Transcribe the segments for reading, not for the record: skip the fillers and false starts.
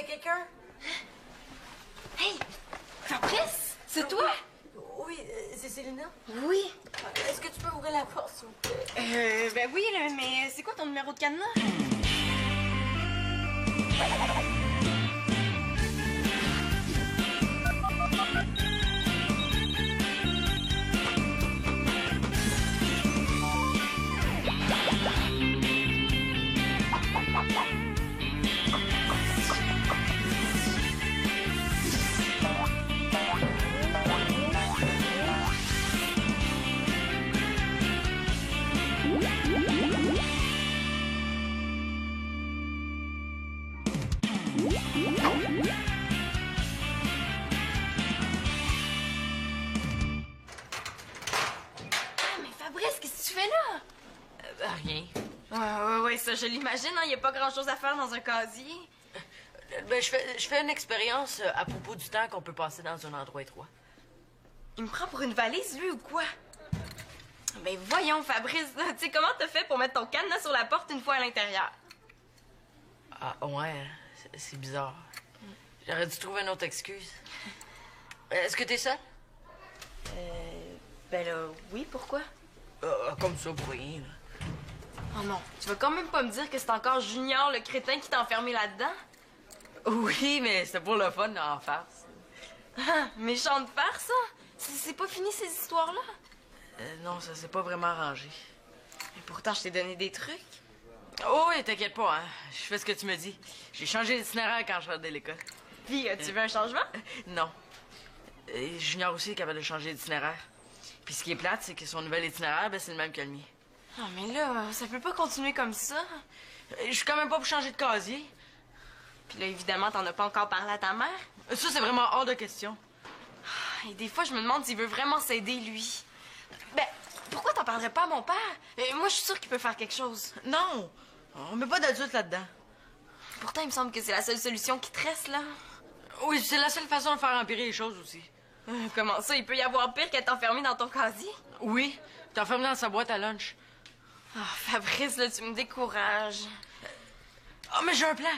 y a quelqu'un? Hey! Fabrice? C'est toi? Oui, c'est Célina. Oui. Est-ce que tu peux ouvrir la porte, s'il vous plaît? Ben oui, là, mais c'est quoi ton numéro de cadenas? Rien. Ouais, ça, je l'imagine, hein, y a pas grand-chose à faire dans un casier. Ben, je fais une expérience à propos du temps qu'on peut passer dans un endroit étroit. Il me prend pour une valise, lui, ou quoi? Ben voyons, Fabrice, tu sais, comment t'as fait pour mettre ton cadenas sur la porte une fois à l'intérieur? Ah, ouais, c'est bizarre. J'aurais dû trouver une autre excuse. Est-ce que t'es seule? Ben là, oui, pourquoi? Comme ça, pour rien, là. Oh non, tu vas quand même pas me dire que c'est encore Junior, le crétin, qui t'a enfermé là-dedans? Oui, mais c'était pour le fun, en farce. Ah, méchante farce, ça? C'est pas fini, ces histoires-là? Non, ça s'est pas vraiment arrangé. Mais pourtant, je t'ai donné des trucs. Oh, oui, t'inquiète pas, hein. Je fais ce que tu me dis. J'ai changé d'itinéraire quand je sortais de l'école. Puis, tu veux un changement? Non. Junior aussi est capable de changer d'itinéraire. Puis ce qui est plate, c'est que son nouvel itinéraire, ben, c'est le même que le mien. Ah, mais là, ça peut pas continuer comme ça. Je suis quand même pas pour changer de casier. Puis là, évidemment, t'en as pas encore parlé à ta mère. Ça, c'est vraiment hors de question. Et des fois, je me demande s'il veut vraiment s'aider, lui. Ben, pourquoi t'en parlerais pas à mon père? Moi, je suis sûre qu'il peut faire quelque chose. Non! On met pas d'adultes là-dedans. Pourtant, il me semble que c'est la seule solution qui te reste, là. Oui, c'est la seule façon de faire empirer les choses aussi. Comment ça, il peut y avoir pire qu'être enfermé dans ton casier? Oui, t'es enfermé dans sa boîte à lunch. Ah, Fabrice, là, tu me décourages. Ah, mais j'ai un plan!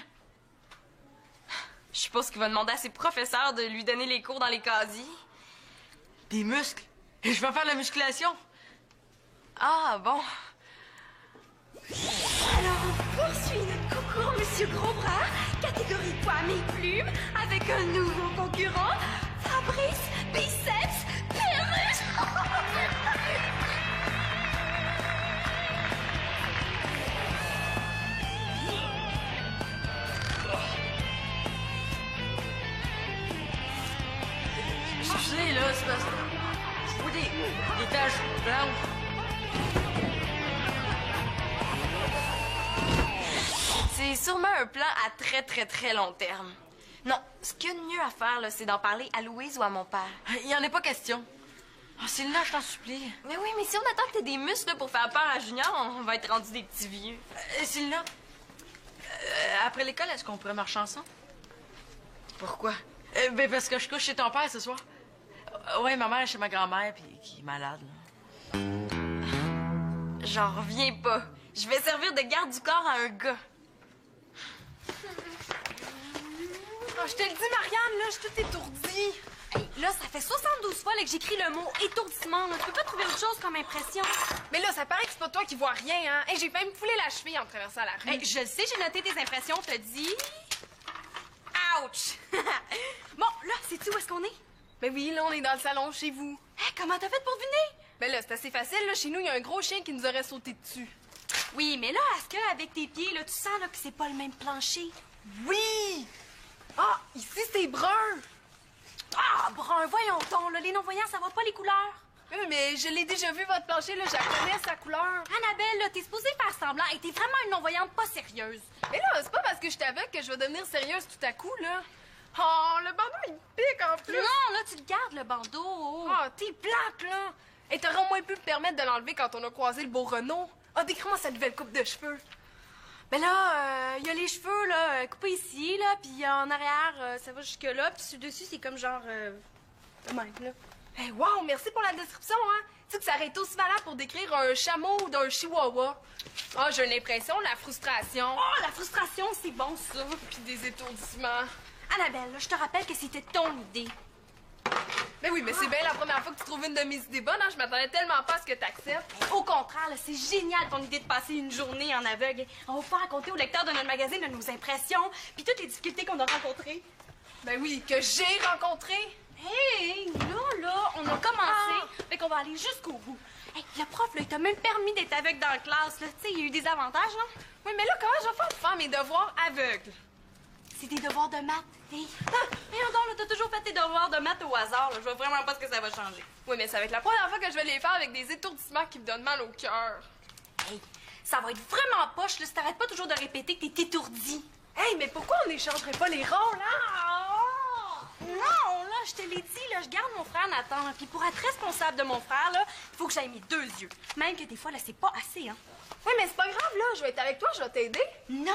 Je suppose qu'il va demander à ses professeurs de lui donner les cours dans les casiers. Des muscles! Et je vais faire la musculation! Ah, bon. Alors, on poursuit notre concours, Monsieur Grosbras, catégorie poids mes plumes, avec un nouveau concurrent, Fabrice Biceps Perruche. Excusez, là, c'est parce que... Je vois des taches blanches. C'est sûrement un plan à très, très, très long terme. Non, ce qu'il y a de mieux à faire, là, c'est d'en parler à Louise ou à mon père. Il y en est pas question. Oh, Célina, je t'en supplie. Mais oui, mais si on attend que t'aies des muscles là, pour faire peur à Junior, on va être rendu des petits vieux. Célina, après l'école, est-ce qu'on pourrait marcher ensemble? Pourquoi? Ben parce que je couche chez ton père ce soir. Ouais, ma mère est chez ma grand-mère, puis qui est malade, là. J'en reviens pas. Je vais servir de garde du corps à un gars. Oh, je te le dis, Marianne, là, je suis toute étourdie. Hey, là, ça fait 72 fois là, que j'écris le mot étourdissement. Là. Tu peux pas trouver autre chose comme impression? Mais là, ça paraît que c'est pas toi qui vois rien, hein. Hey, j'ai failli me fouler la cheville en traversant la rue. Hey, je le sais, j'ai noté tes impressions. T'as dit... Ouch! Bon, là, sais-tu où est-ce qu'on est? Ben oui, là, on est dans le salon chez vous. Hey, comment t'as fait pour deviner? Ben là, c'est assez facile, là. Chez nous, il y a un gros chien qui nous aurait sauté dessus. Oui, mais là, est-ce qu'avec tes pieds, là, tu sens là, que c'est pas le même plancher? Oui! Ah, ici, c'est brun! Ah, brun, voyons donc, là, les non-voyants, ça va pas les couleurs. Oui, mais je l'ai déjà vu, votre plancher, là, je la connais, sa couleur. Annabelle, là, t'es supposée faire semblant et t'es vraiment une non-voyante pas sérieuse. Mais là, c'est pas parce que je suis aveugle que je vais devenir sérieuse tout à coup, là. Oh, le bandeau, il me pique en plus. Non, là, tu le gardes, le bandeau. Oh, t'es plate, là. Et t'aurais au moins pu me permettre de l'enlever quand on a croisé le beau Renault. Ah, décris-moi cette nouvelle coupe de cheveux. Ben là, il y a les cheveux, là, coupés ici, là, puis en arrière, ça va jusque-là, puis sur dessus, c'est comme genre... de même, là. Hey, wow, merci pour la description, hein. Tu sais que ça aurait été aussi valable pour décrire un chameau ou d'un chihuahua. Ah, j'ai l'impression, la frustration. Oh, la frustration, c'est bon, ça. Puis des étourdissements. Annabelle, là, je te rappelle que c'était ton idée. Mais oui, mais c'est bien la première fois que tu trouves une de mes idées bonnes, hein. Je m'attendais tellement pas à ce que t'acceptes. Au contraire, là, c'est génial ton idée de passer une journée en aveugle. On va pouvoir raconter au lecteur de notre magazine de nos impressions, puis toutes les difficultés qu'on a rencontrées. Ben oui, que j'ai rencontré. Hey, là, on a commencé. Fait qu'on va aller jusqu'au bout. Hey, le prof, là, il t'a même permis d'être aveugle dans la classe, là. Tu sais, il y a eu des avantages, non? Oui, mais là, comment je vais faire pour faire mes devoirs aveugles? C'est des devoirs de maths. Hey, donc, là, t'as toujours fait tes devoirs de maths au hasard, là. Je vois vraiment pas ce que ça va changer. Oui, mais ça va être la première fois que je vais les faire avec des étourdissements qui me donnent mal au cœur. Hey, ça va être vraiment poche, là, si t'arrêtes pas toujours de répéter que t'es étourdi. Hey, mais pourquoi on n'échangerait pas les rôles, hein? Non, là, je te l'ai dit, là, je garde mon frère Nathan. Puis pour être responsable de mon frère, là, il faut que j'aille mes 2 yeux. Même que des fois, là, c'est pas assez, hein. Oui, mais c'est pas grave, là. Je vais être avec toi, je vais t'aider. Non!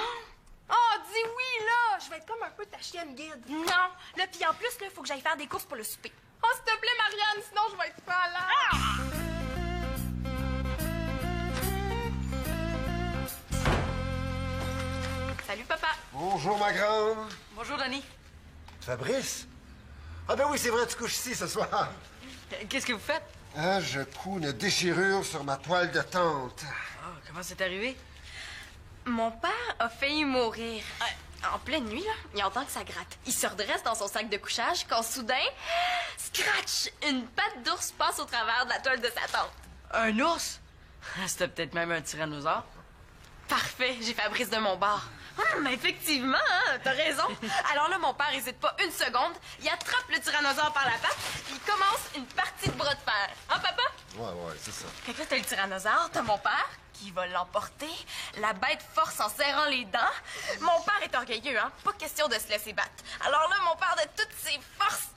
Oh, dis oui, là! Je vais être comme un peu ta chienne guide. Non! Là, puis en plus, là, il faut que j'aille faire des courses pour le souper. Oh, s'il te plaît, Marianne, sinon je vais être malade. Salut, papa. Bonjour, ma grande. Bonjour, Danny. Fabrice? Ah ben oui, c'est vrai, tu couches ici ce soir. Qu'est-ce que vous faites? Ah, je couds une déchirure sur ma toile de tente. Ah, comment c'est arrivé? Mon père a failli mourir. En pleine nuit, là, il entend que ça gratte. Il se redresse dans son sac de couchage quand soudain, scratch! Une patte d'ours passe au travers de la toile de sa tente. Un ours? C'était peut-être même un tyrannosaure. Parfait, j'ai Fabrice de mon bar. Mais effectivement, hein, t'as raison. Alors là, mon père hésite pas une seconde. Il attrape le tyrannosaure par la patte, puis il commence une partie de bras de fer. Hein, papa? Ouais, c'est ça. Fait que là, t'as le tyrannosaure, t'as mon père qui va l'emporter. La bête force en serrant les dents. Mon père est orgueilleux, hein. Pas question de se laisser battre. Alors là, mon père, de toutes ses forces,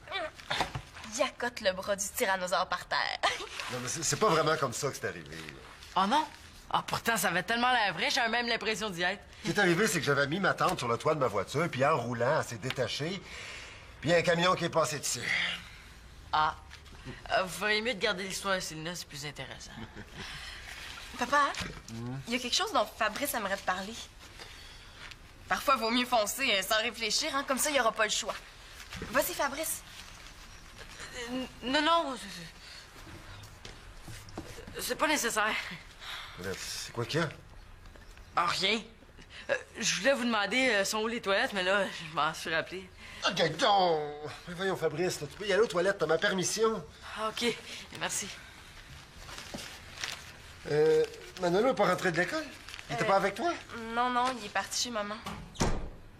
il accote le bras du tyrannosaure par terre. Non, mais c'est pas vraiment comme ça que c'est arrivé. Oh non? Ah, pourtant, ça avait tellement l'air vrai, j'avais même l'impression d'y être. Ce qui est arrivé, c'est que j'avais mis ma tente sur le toit de ma voiture, puis en roulant, elle s'est détachée, puis il y a un camion qui est passé dessus. Ah. Vous feriez mieux de garder l'histoire de Célina, c'est plus intéressant. Papa, il y a quelque chose dont Fabrice aimerait te parler. Parfois, vaut mieux foncer sans réfléchir, hein, comme ça, il n'y aura pas le choix. Vas-y, Fabrice. Non, c'est pas nécessaire. C'est quoi qu'il y a? Ah, rien. Je voulais vous demander sont où les toilettes, mais là, je m'en suis rappelé. Ah, donc! Mais voyons, Fabrice, là, tu peux y aller aux toilettes, t'as ma permission. Ah, OK. Merci. Manolo n'est pas rentré de l'école? Il était pas avec toi? Non, il est parti chez maman.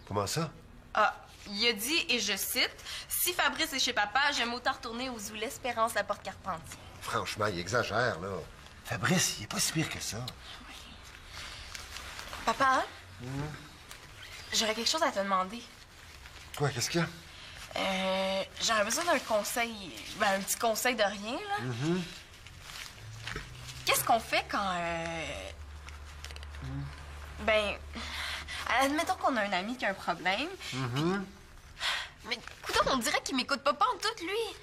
Comment ça? Ah, il a dit, et je cite, « Si Fabrice est chez papa, j'aime autant retourner aux Zoo l'Espérance à Porte-Carpentier. » Franchement, il exagère, là. Fabrice, il est pas si pire que ça. Papa, j'aurais quelque chose à te demander. Quoi, qu'est-ce qu'il y a? J'aurais besoin d'un conseil, un petit conseil de rien, là. Qu'est-ce qu'on fait quand, admettons qu'on a un ami qui a un problème. Mais, écoute, on dirait qu'il m'écoute pas en tout, lui.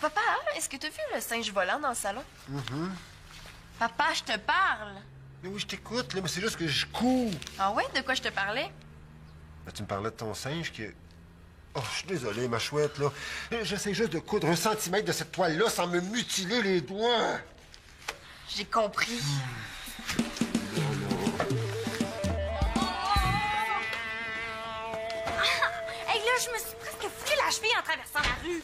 Papa, est-ce que t'as vu le singe volant dans le salon? Papa, je te parle. Mais oui, je t'écoute, là, mais c'est juste que je cours. Ah ouais? De quoi je te parlais? Ben, tu me parlais de ton singe qui... Oh, je suis désolé, ma chouette, là. J'essaie juste de coudre 1 centimètre de cette toile-là sans me mutiler les doigts. J'ai compris. Hey, là, je me suis presque foulé la cheville en traversant la rue.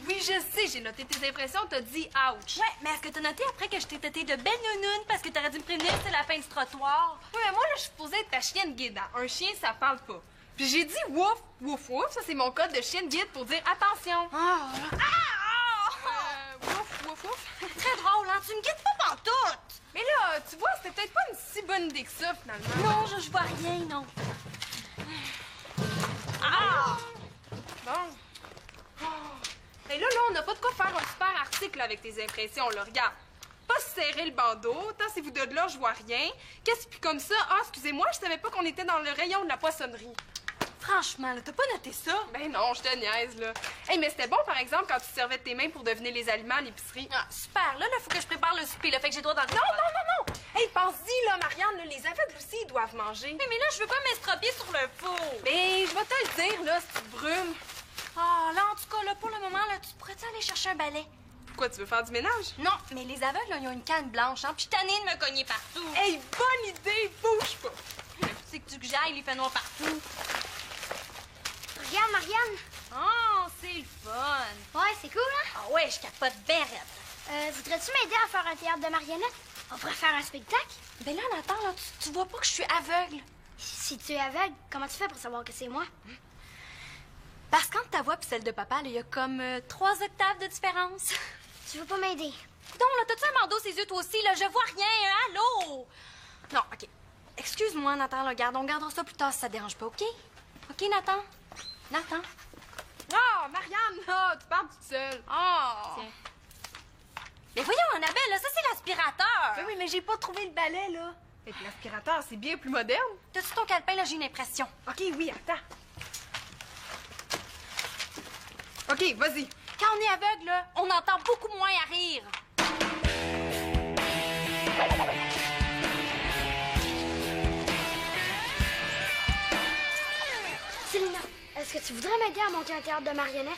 Oui, je sais, j'ai noté tes impressions, t'as dit ouch. Ouais, mais est-ce que t'as noté après que je t'ai traité de belle nounoune parce que t'aurais dû me prévenir que c'est la fin du trottoir? Oui, mais moi, là, je suis supposée être ta chienne guide. Hein. Un chien, ça parle pas. Puis j'ai dit wouf, wouf, wouf. Ça, c'est mon code de chienne guide pour dire attention. Wouf, wouf, wouf. Très drôle, hein? Tu me guides pas pantoute! Mais là, tu vois, c'était peut-être pas une si bonne idée que ça, finalement. Non, je vois rien, non. Bon. Et là, on n'a pas de quoi faire un super article avec tes impressions, là. Regarde. Pas se serrer le bandeau, tant si vous de là, je vois rien. Qu'est-ce que comme ça? Ah, excusez-moi, je savais pas qu'on était dans le rayon de la poissonnerie. Franchement, là, t'as pas noté ça? Ben non, je te niaise, là. Hey, mais c'était bon, par exemple, quand tu servais de tes mains pour deviner les aliments à l'épicerie. Ah, super. Là, faut que je prépare le souper, là. Fait que j'ai droit d'en Non, non, non, non! Hey, pense-y, là, Marianne, là, les aveugles aussi, ils doivent manger. Mais là, je veux pas m'estropier sur le four. Mais je vais te le dire, là, si tu brumes. Ah, là, en tout cas, là, pour le moment, là, tu pourrais-tu aller chercher un balai? Pourquoi, tu veux faire du ménage? Non, mais les aveugles, là, ils ont une canne blanche, hein, puis je suis tannée de me cogner partout. Hey, bonne idée! Bouge pas! C'est que tu que j'aille, il fait noir partout. Regarde, Marianne. Oh, c'est le fun. Ouais, c'est cool, hein? Ah ouais, je capote bien raide. Voudrais-tu m'aider à faire un théâtre de marionnettes? On pourrait faire un spectacle? Ben là, Nathan, là, tu vois pas que je suis aveugle? Si tu es aveugle, comment tu fais pour savoir que c'est moi? Parce qu'entre ta voix et celle de papa, il y a comme 3 octaves de différence. Tu veux pas m'aider? Donc, là, t'as-tu un bandeau ses yeux, toi aussi? Là, je vois rien, allô? Non, OK. Excuse-moi, Nathan, là, on gardera ça plus tard si ça te dérange pas, OK? OK, Nathan? Nathan? Ah, Marianne, là, tu parles toute seule. Oh! Tiens. Mais voyons, Annabelle, là, ça, c'est l'aspirateur. Ben oui, mais j'ai pas trouvé le balai, là. Et puis l'aspirateur, c'est bien plus moderne. T'as-tu ton calepin, là? J'ai une impression. OK, oui, attends. OK, vas-y. Quand on est aveugle, là, on entend beaucoup moins à rire. Célina, est-ce que tu voudrais m'aider à monter un théâtre de marionnettes?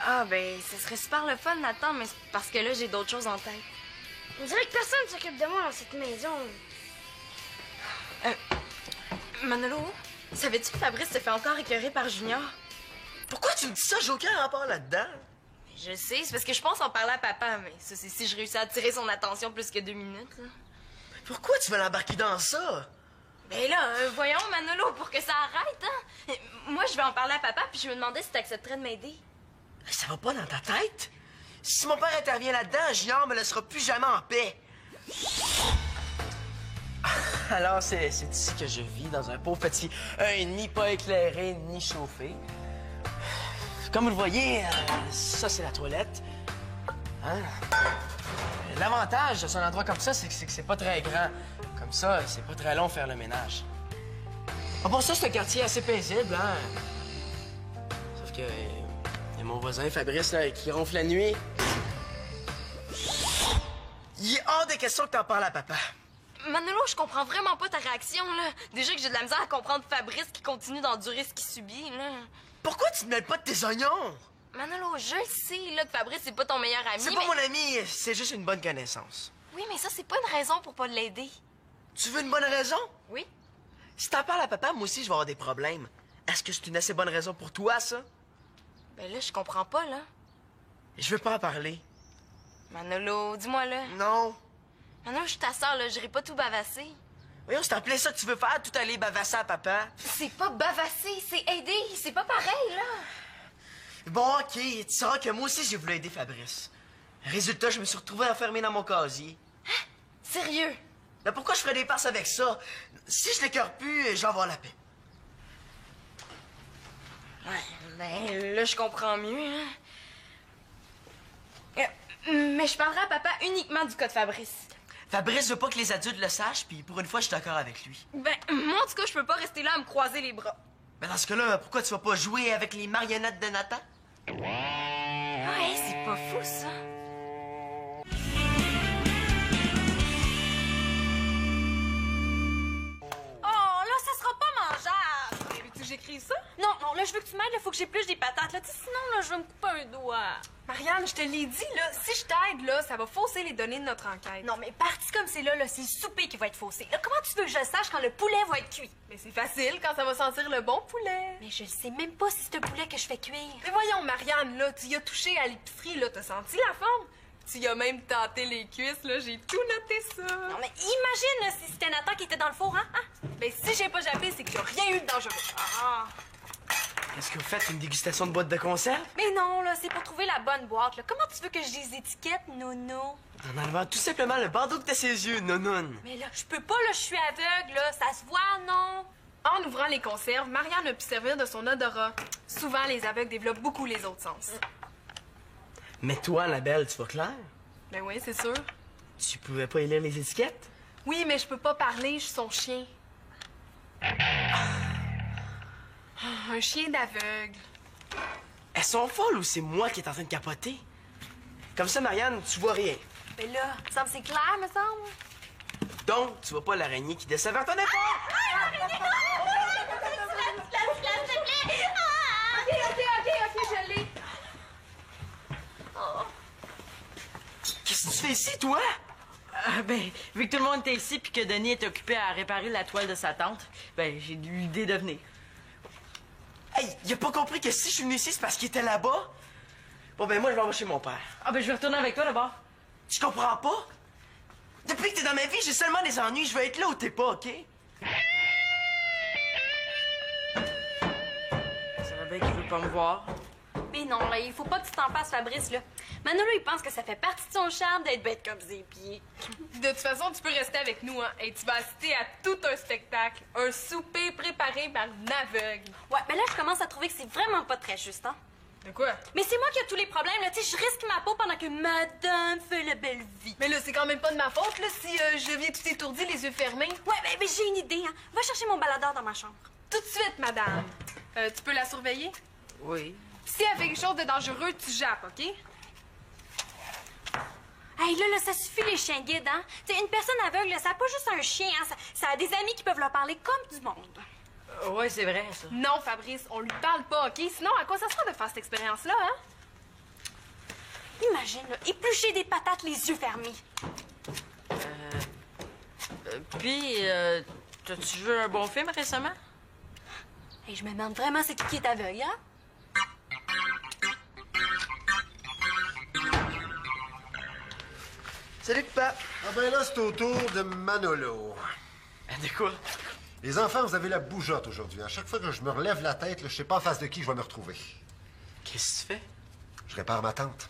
Ah, ben, ce serait super le fun, Nathan, mais c'est parce que là, j'ai d'autres choses en tête. On dirait que personne ne s'occupe de moi dans cette maison. Manolo, savais-tu que Fabrice se fait encore écœurer par Junior? Pourquoi tu me dis ça? J'ai aucun rapport là-dedans. Je sais, c'est parce que je pense en parler à papa, mais ça, c'est si je réussis à attirer son attention plus que 2 minutes. Là. Pourquoi tu veux l'embarquer dans ça? Ben là, voyons, Manolo, pour que ça arrête, hein? Moi, je vais en parler à papa, puis je me demandais si t'accepterais de m'aider. Ça va pas dans ta tête? Si mon père intervient là-dedans, Junior me laissera plus jamais en paix. Alors, c'est ici que je vis, dans un pauvre petit 1,5 pas éclairé ni chauffé. Comme vous le voyez, ça, c'est la toilette. Hein? L'avantage de un endroit comme ça, c'est que c'est pas très grand. Comme ça, c'est pas très long faire le ménage. Ah, pour ça, c'est un quartier assez paisible, hein? Sauf que... y a mon voisin Fabrice, là, qui ronfle la nuit. Il est hors de question que t'en parles à papa. Manolo, je comprends vraiment pas ta réaction, là. Déjà que j'ai de la misère à comprendre Fabrice qui continue d'endurer ce qu'il subit, là. Pourquoi tu te mêles pas de tes oignons? Manolo, je le sais, là, que Fabrice, c'est pas ton meilleur ami, C'est pas mon ami, c'est juste une bonne connaissance. Oui, mais ça, c'est pas une raison pour pas l'aider. Tu veux une bonne raison? Oui? Si t'en parles à papa, moi aussi, je vais avoir des problèmes. Est-ce que c'est une assez bonne raison pour toi, ça? Ben là, je comprends pas, là. Je veux pas en parler. Manolo, dis-moi, là. Non. Manolo, je suis ta sœur, là, j'irai pas tout bavasser. Voyons, c'est en plein ça que tu veux faire, tout aller bavasser à papa. C'est pas bavasser, c'est aider. C'est pas pareil, là. Bon, OK, tu sauras que moi aussi, j'ai voulu aider Fabrice. Résultat, je me suis retrouvé enfermé dans mon casier. Sérieux? Mais pourquoi je ferais des passes avec ça? Si je l'écœure plus, je vais avoir la paix. Ouais, ben là, je comprends mieux, hein. Mais je parlerai à papa uniquement du cas de Fabrice. Fabrice veut pas que les adultes le sachent, puis pour une fois, je suis d'accord avec lui. Ben, moi, en tout cas, je peux pas rester là à me croiser les bras. Mais dans ce cas-là, pourquoi tu vas pas jouer avec les marionnettes de Nathan? Ouais, c'est pas fou, ça. Oh, là, ça sera pas mangeable. Veux-tu que j'écrive ça? Non, non, là, je veux que tu m'aides, il faut que j'épluche des patates, là. Tu sais, sinon, là, je vais me couper un doigt. Marianne, je te l'ai dit, là, si je t'aide, là, ça va fausser les données de notre enquête. Non, mais parti comme c'est là, c'est le souper qui va être faussé. Là, comment tu veux que je sache quand le poulet va être cuit? Mais c'est facile quand ça va sentir le bon poulet. Mais je sais même pas si c'est un poulet que je fais cuire. Mais voyons, Marianne, là, tu y as touché à l'épicerie, là, t'as senti la forme? Tu y as même tenté les cuisses, là, j'ai tout noté ça. Non, mais imagine là, si c'était Nathan qui était dans le four, hein? Mais si j'ai pas jappé, c'est qu'il y a rien eu de dangereux. Ah! Est-ce que vous faites une dégustation de boîte de conserve? Mais non, là, c'est pour trouver la bonne boîte, là. Comment tu veux que je les étiquette, Nono? En enlevant tout simplement le bandeau que t'as ses yeux, non. Mais là, je peux pas, là, je suis aveugle, là. Ça se voit, non? En ouvrant les conserves, Marianne a pu servir de son odorat. Souvent, les aveugles développent beaucoup les autres sens. Mais toi, Annabelle, tu vois clair? Ben oui, c'est sûr. Tu pouvais pas y lire les étiquettes? Oui, mais je peux pas parler, je suis son chien. un chien d'aveugle. Elles sont folles ou c'est moi qui est en train de capoter? Comme ça, Marianne, tu vois rien. Mais là, ça me c'est clair, me semble. Donc, tu vois pas l'araignée qui descend vers ton épaule? OK, je l'ai. Qu'est-ce que tu fais ici, toi? Ben, vu que tout le monde était ici puis que Denis est occupé à réparer la toile de sa tante, ben, j'ai eu l'idée de venir. Hey, il a pas compris que si je suis venu ici, c'est parce qu'il était là-bas? Bon, ben, moi, je vais aller chez mon père. Ah, ben, je vais retourner avec toi d'abord. Tu comprends pas? Depuis que t'es dans ma vie, j'ai seulement des ennuis. Je veux être là où t'es pas, OK? Ça va bien qu'il veut pas me voir. Mais non, là, il faut pas que tu t'en fasses, Fabrice, là. Manolo, il pense que ça fait partie de son charme d'être bête comme ses pieds. De toute façon, tu peux rester avec nous, hein. Et tu vas assister à tout un spectacle. Un souper préparé par une aveugle. Ouais, mais là, je commence à trouver que c'est vraiment pas très juste, hein. De quoi? Mais c'est moi qui ai tous les problèmes, là. Tu sais, je risque ma peau pendant que madame fait la belle vie. Mais là, c'est quand même pas de ma faute, là, si je viens tout étourdi, les yeux fermés. Ouais, mais j'ai une idée, hein. Va chercher mon baladeur dans ma chambre. Tout de suite, madame. Tu peux la surveiller? Oui. Si elle fait quelque chose de dangereux, tu jappes, OK? Hey, là, ça suffit les chiens guides, hein. Tu sais, une personne aveugle, là, ça a pas juste un chien, hein. Ça a des amis qui peuvent leur parler comme du monde. Ouais, c'est vrai, ça. Non, Fabrice, on lui parle pas, OK? Sinon, à quoi ça sert de faire cette expérience-là, hein? Imagine, là, éplucher des patates les yeux fermés. Puis, t'as-tu vu un bon film récemment? Hey, je me demande vraiment c'est qui est aveugle, hein? Salut, papa. Ah ben là, c'est au tour de Manolo. De quoi? Les enfants, vous avez la bougeotte aujourd'hui. À chaque fois que je me relève la tête, là, je sais pas en face de qui je vais me retrouver. Qu'est-ce que tu fais? Je répare ma tante.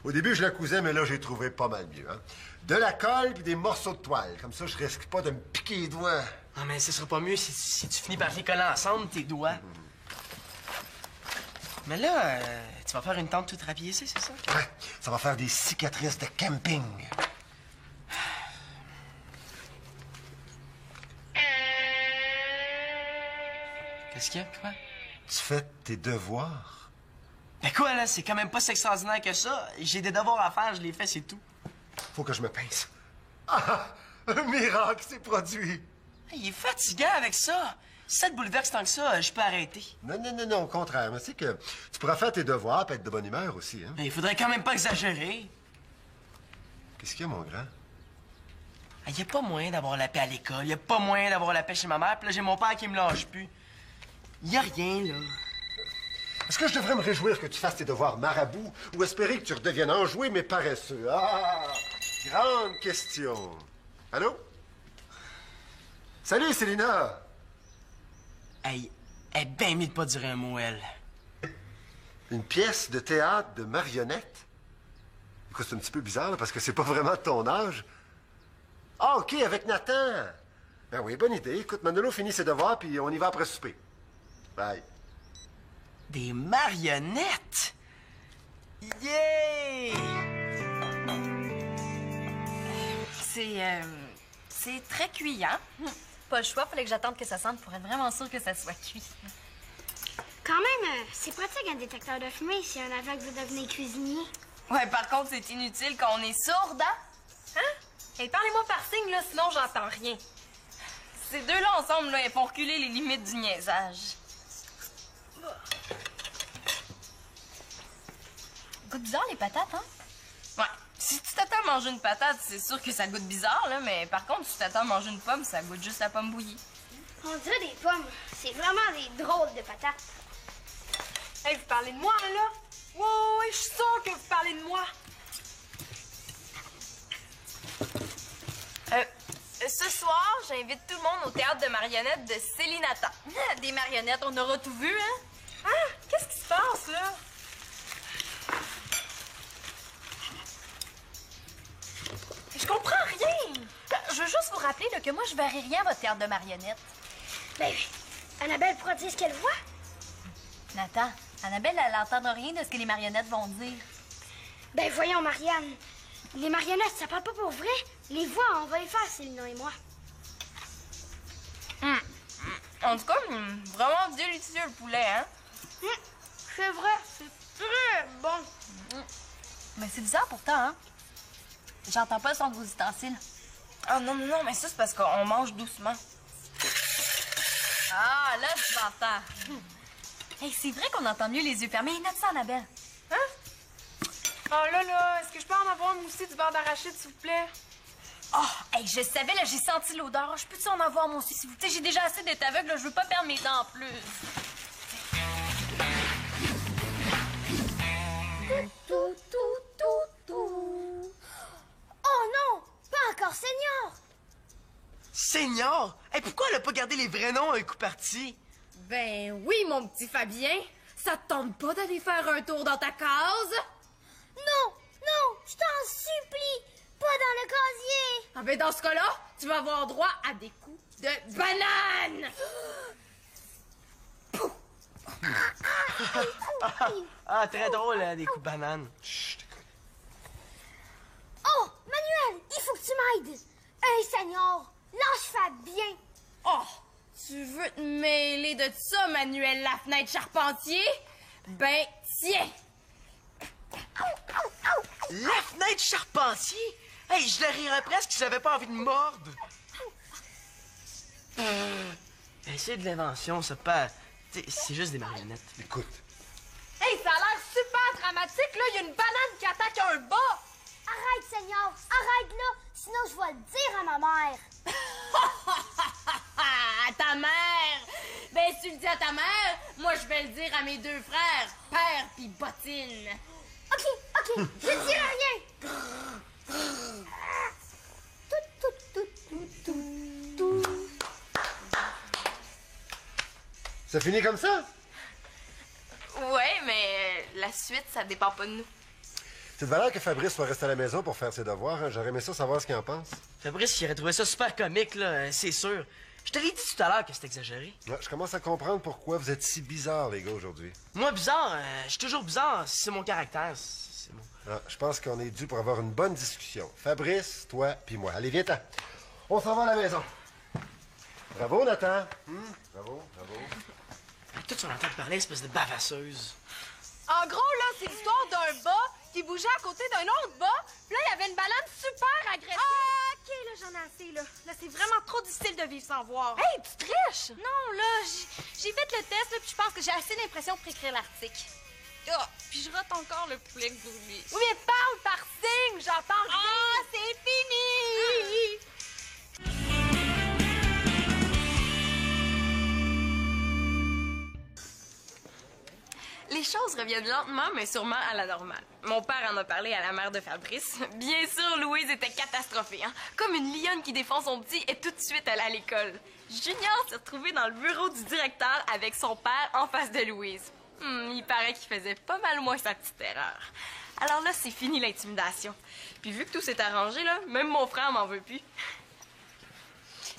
Au début, je la cousais, mais là, j'ai trouvé pas mal mieux. Hein? De la colle puis des morceaux de toile. Comme ça, je risque pas de me piquer les doigts. Ah, mais ce sera pas mieux si tu finis par les coller ensemble, tes doigts. Mais là, tu vas faire une tente toute rapiécée, c'est ça? Ouais, ça va faire des cicatrices de camping. Qu'est-ce qu'il y a, quoi? Tu fais tes devoirs? Ben quoi, là, c'est quand même pas si extraordinaire que ça. J'ai des devoirs à faire, je les fais, c'est tout. Faut que je me pince. Ah! Un miracle s'est produit! Il est fatigant avec ça. Si ça te bouleverse tant que ça, je peux arrêter. Non, au contraire. Mais c'est que tu pourras faire tes devoirs et être de bonne humeur aussi, hein? Ben, il faudrait quand même pas exagérer. Qu'est-ce qu'il y a, mon grand? Il y a pas moyen d'avoir la paix à l'école, il y a pas moyen d'avoir la paix chez ma mère, puis là, j'ai mon père qui me lâche plus. Il y a rien, là. Est-ce que je devrais me réjouir que tu fasses tes devoirs marabout ou espérer que tu redeviennes enjoué mais paresseux? Ah! Grande question. Allô? Salut, Célina! Hey, elle est bien mis de pas dire un mot, elle. Une pièce de théâtre de marionnette? Écoute, c'est un petit peu bizarre, là, parce que c'est pas vraiment de ton âge. Ah, OK, avec Nathan. Ben oui, bonne idée. Écoute, Manolo finit ses devoirs, puis on y va après souper. Bye. Des marionnettes? Yeah! C'est très cuit, hein? Pas le choix, fallait que j'attende que ça sente pour être vraiment sûre que ça soit cuit. Quand même, c'est pratique un détecteur de fumée si un aveugle veut devenir cuisinier. Ouais, par contre, c'est inutile quand on est sourde, hein? Hein? Hey, parlez-moi par signe, là, sinon j'entends rien. Ces deux-là ensemble, là, ils font reculer les limites du niaisage. Goûte bizarre, les patates, hein? Ouais. Si tu t'attends à manger une patate, c'est sûr que ça goûte bizarre, là, mais par contre, si tu t'attends à manger une pomme, ça goûte juste la pomme bouillie. On dirait des pommes. C'est vraiment des drôles de patates. Hey, vous parlez de moi, là? Ouais, je suis sûre que vous parlez de moi. Ce soir, j'invite tout le monde au théâtre de marionnettes de Célinata. Des marionnettes, on aura tout vu, hein? Ah, qu'est-ce qui se passe, là? Je comprends rien! Je veux juste vous rappeler là, que moi, je verrai rien à votre théâtre de marionnettes. Ben, Annabelle pourra dire ce qu'elle voit. Nathan, Annabelle, elle n'entend rien de ce que les marionnettes vont dire. Ben, voyons, Marianne. Les marionnettes, ça parle pas pour vrai. Les voix, on va les faire, Célina et moi. En tout cas, vraiment délicieux le poulet, hein? C'est vrai, c'est très bon. Mais c'est bizarre pourtant, hein? J'entends pas le son de vos ustensiles. Ah non, non, non, mais ça, c'est parce qu'on mange doucement. Ah, là, tu m'entends. Hey, c'est vrai qu'on entend mieux les yeux fermés. Note ça, Annabelle. Hein? Oh là, est-ce que je peux en avoir moi aussi du beurre d'arachide, s'il vous plaît? Oh, hey, je savais, là, j'ai senti l'odeur. Je peux-tu en avoir, moi aussi, s'il vous plaît? J'ai déjà assez d'être aveugle, là, je veux pas perdre mes dents en plus. Oh non, pas encore Seigneur. Seigneur! Hey, pourquoi elle a pas gardé les vrais noms à un coup parti? Ben oui, mon petit Fabien. Ça te tente pas d'aller faire un tour dans ta case? Non, non, je t'en supplie, pas dans le casier. Ah ben dans ce cas-là, tu vas avoir droit à des coups de banane! Ah, très drôle, hein, des coups de banane. Oh, Manuel, il faut que tu m'aides. Hey, Seigneur, lâche Fabien. Oh, tu veux te mêler de ça, Manuel Lafenêtre Charpentier? Ben, tiens! La fenêtre Charpentier? Hey, je le rirais presque si j'avais pas envie de mordre. C'est de l'invention, ça pas. C'est juste des marionnettes. Écoute, Hey, ça a l'air super dramatique, là! Il y a une banane qui attaque un bas! Arrête, Seigneur, arrête là, sinon je vais le dire à ma mère. À ta mère! Ben, si tu le dis à ta mère, moi, je vais le dire à mes deux frères, Père pis Bottine. Ok, je ne dirai rien. ça finit comme ça? Ouais, mais la suite, ça dépend pas de nous. C'est de valeur que Fabrice soit resté à la maison pour faire ses devoirs. Hein. J'aurais aimé ça savoir ce qu'il en pense. Fabrice, il aurait trouvé ça super comique, là, c'est sûr. Je te l'ai dit tout à l'heure que c'était exagéré. Ouais, je commence à comprendre pourquoi vous êtes si bizarres, les gars, aujourd'hui. Moi, bizarre, je suis toujours bizarre. C'est mon caractère. C'est mon... Ah, je pense qu'on est dû pour avoir une bonne discussion. Fabrice, toi, puis moi. Allez, viens-t'en. On s'en va à la maison. Bravo, Nathan. Bravo, bravo. Tout sur l'entend parler, espèce de bavasseuse. En gros, là, c'est l'histoire d'un bas qui bougeait à côté d'un autre bas. Puis là, il y avait une banane super agressive. Ah, OK, là, j'en ai assez, là. Là, c'est vraiment trop difficile de vivre sans voir. Hey, tu triches! Non, là, j'ai fait le test, là, puis je pense que j'ai assez d'impression pour écrire l'article. Ah, puis je rate encore le poulet que vous voulez. Oui, mais parle par signe, j'entends rien. Ah, c'est fini! Les choses reviennent lentement, mais sûrement à la normale. Mon père en a parlé à la mère de Fabrice. Bien sûr, Louise était catastrophée, hein? Comme une lionne qui défend son petit et tout de suite allée à l'école. Junior s'est retrouvé dans le bureau du directeur avec son père en face de Louise. Il paraît qu'il faisait pas mal moins sa petite erreur. Alors là, c'est fini l'intimidation. Puis vu que tout s'est arrangé, là, même mon frère m'en veut plus.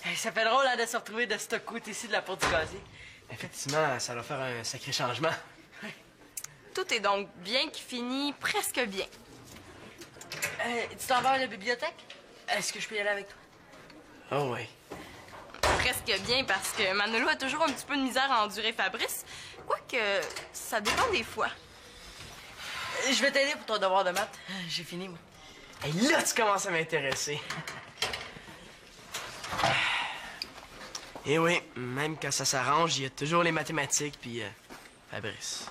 Hey, ça fait drôle, hein, de se retrouver de ce côté-ci de la porte du casier. Effectivement, ça va faire un sacré changement. Tout est donc bien qui finit presque bien. Tu t'en vas à la bibliothèque? Est-ce que je peux y aller avec toi? Oh oui. Presque bien parce que Manolo a toujours un petit peu de misère à endurer Fabrice. Quoique, ça dépend des fois. Je vais t'aider pour ton devoir de maths. J'ai fini, moi. Et là, tu commences à m'intéresser. Et oui, même quand ça s'arrange, il y a toujours les mathématiques puis Fabrice.